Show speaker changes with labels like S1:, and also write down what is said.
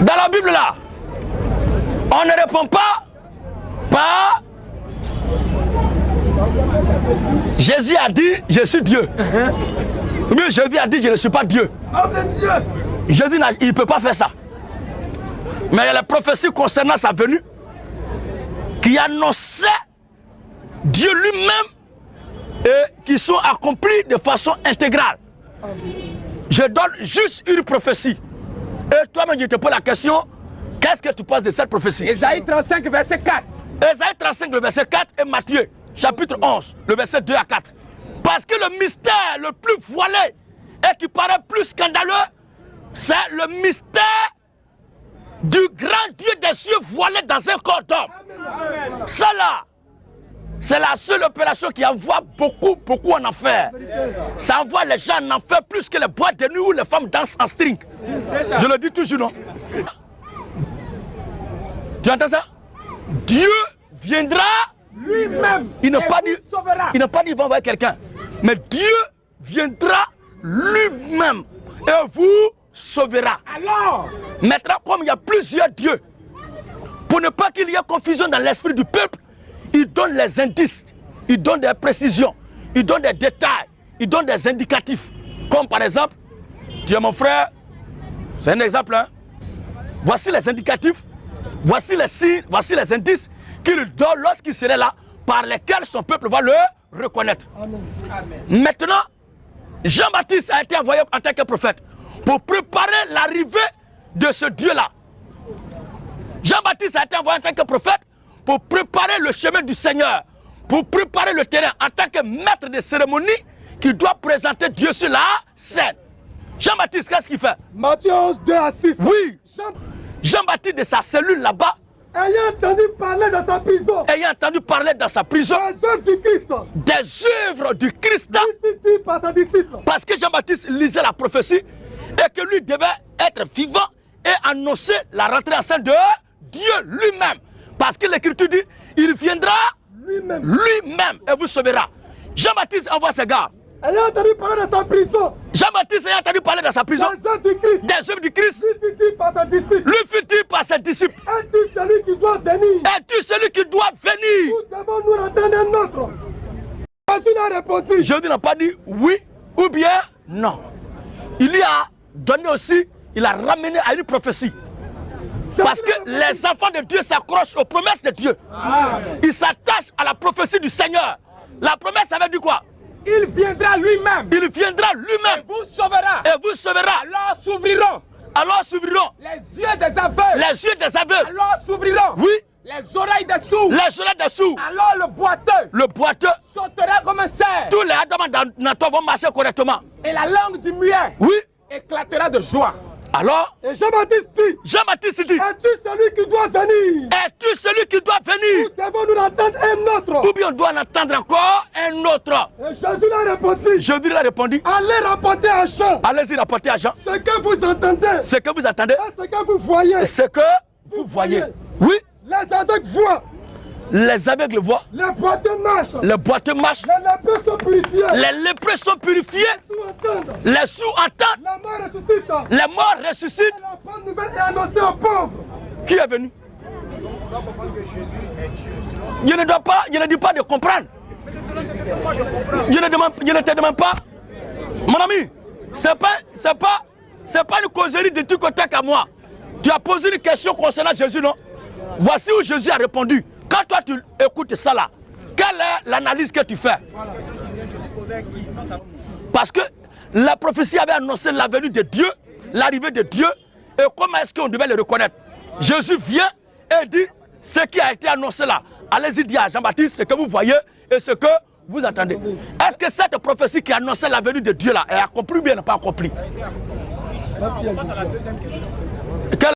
S1: Dans la Bible là, on ne répond pas par Jésus a dit je suis Dieu. Ou bien Jésus a dit je ne suis pas Dieu. Jésus il ne peut pas faire ça. Mais il y a les prophéties concernant sa venue qui annonçaient Dieu lui-même et qui sont accomplies de façon intégrale. Je donne juste une prophétie. Et toi-même, je te pose la question, qu'est-ce que tu penses de cette prophétie?
S2: Esaïe 35, verset 4.
S1: Esaïe 35, le verset 4 et Matthieu, chapitre 11, le verset 2 à 4. Parce que le mystère le plus voilé et qui paraît plus scandaleux, c'est le mystère du grand Dieu des cieux voilé dans un corps d'homme. Ça là, c'est la seule opération qui envoie beaucoup en enfer. Ça envoie les gens en enfer plus que les boîtes de nuit où les femmes dansent en string. Je le dis toujours, non? Tu entends ça? Dieu viendra
S2: lui-même.
S1: Il n'a pas dit qu'il va envoyer quelqu'un. Mais Dieu viendra lui-même et vous sauvera.
S2: Alors,
S1: maintenant, comme il y a plusieurs dieux, pour ne pas qu'il y ait confusion dans l'esprit du peuple, il donne les indices, il donne des précisions, il donne des détails, il donne des indicatifs. Comme par exemple, Dieu mon frère, c'est un exemple. Hein? Voici les indicatifs, voici les signes, voici les indices qu'il donne lorsqu'il serait là, par lesquels son peuple va le reconnaître. Amen. Maintenant, Jean-Baptiste a été envoyé en tant que prophète pour préparer l'arrivée de ce Dieu-là. Jean-Baptiste a été envoyé en tant que prophète pour préparer le chemin du Seigneur, pour préparer le terrain en tant que maître de cérémonie qui doit présenter Dieu sur la scène. Jean-Baptiste, qu'est-ce qu'il fait?
S2: Matthieu 11, 2 à 6.
S1: Oui. Jean-Baptiste de sa cellule là-bas,
S2: ayant entendu parler dans sa prison,
S1: des œuvres du Christ,
S2: par sa disciple.
S1: Parce que Jean-Baptiste lisait la prophétie et que lui devait être vivant et annoncer la rentrée en scène de Dieu lui-même. Parce que l'Écriture dit, il viendra lui-même et vous sauvera. Jean-Baptiste envoie ses gars.
S2: Ayant entendu parler dans sa prison.
S1: Jean-Baptiste ayant entendu parler dans sa prison. Des œuvres du Christ.
S2: Lui fut-il par sa disciple.
S1: Lui fut-il par ses disciples.
S2: Es-tu celui qui doit venir?
S1: Es-tu celui qui doit venir?
S2: Nous devons nous attendre un autre. Jésus n'a répondu.
S1: Jésus n'a pas dit oui ou bien non. Il lui a donné aussi, il a ramené à une prophétie. Parce que les enfants de Dieu s'accrochent aux promesses de Dieu. Ils s'attachent à la prophétie du Seigneur. La promesse, ça veut dire quoi?
S2: Il viendra lui-même.
S1: Il viendra lui-même.
S2: Et vous sauvera.
S1: Et vous sauvera.
S2: Alors s'ouvriront.
S1: Alors s'ouvriront.
S2: Les yeux des aveugles.
S1: Les yeux des aveugles.
S2: Alors s'ouvriront.
S1: Oui.
S2: Les oreilles des sourds.
S1: Les oreilles des sourds.
S2: Alors le boiteux.
S1: Le boiteux.
S2: Sautera comme un cerf.
S1: Tous les adamants dans toi vont marcher correctement.
S2: Et la langue du muet.
S1: Oui.
S2: Éclatera de joie.
S1: Alors,
S2: et Jean-Baptiste dit, es-tu celui qui doit venir?
S1: Es-tu celui qui doit venir?
S2: Nous devons nous attendre un autre.
S1: Ou bien on doit en attendre encore un autre.
S2: Et Jésus l'a répondu.
S1: Jésus l'a répondu.
S2: Allez rapporter à Jean.
S1: Allez-y rapporter à Jean.
S2: Ce que vous entendez.
S1: Ce que vous entendez.
S2: Et ce que vous voyez.
S1: Ce que vous voyez. Oui.
S2: Les aveugles voient.
S1: Les aveugles voient.
S2: Les boiteux marchent.
S1: Les boiteux marchent.
S2: Les lépreux sont purifiés.
S1: Les lépreux sont purifiés. Les sourds entendent.
S2: La mort ressuscite.
S1: Les morts ressuscitent.
S2: Et la bonne nouvelle est annoncée aux pauvres.
S1: Qui est venu? Je ne dis pas de comprendre. Je ne te demande pas. Mon ami, c'est pas une causerie de tout côté qu'à moi. Tu as posé une question concernant Jésus, non? Voici où Jésus a répondu. Quand toi tu écoutes ça là, quelle est l'analyse que tu fais? Parce que la prophétie avait annoncé la venue de Dieu, l'arrivée de Dieu, et comment est-ce qu'on devait le reconnaître? Jésus vient et dit ce qui a été annoncé là. Allez-y dire à Jean-Baptiste ce que vous voyez et ce que vous entendez. Est-ce que cette prophétie qui annonçait la venue de Dieu là est accomplie ou bien n'est pas accomplie?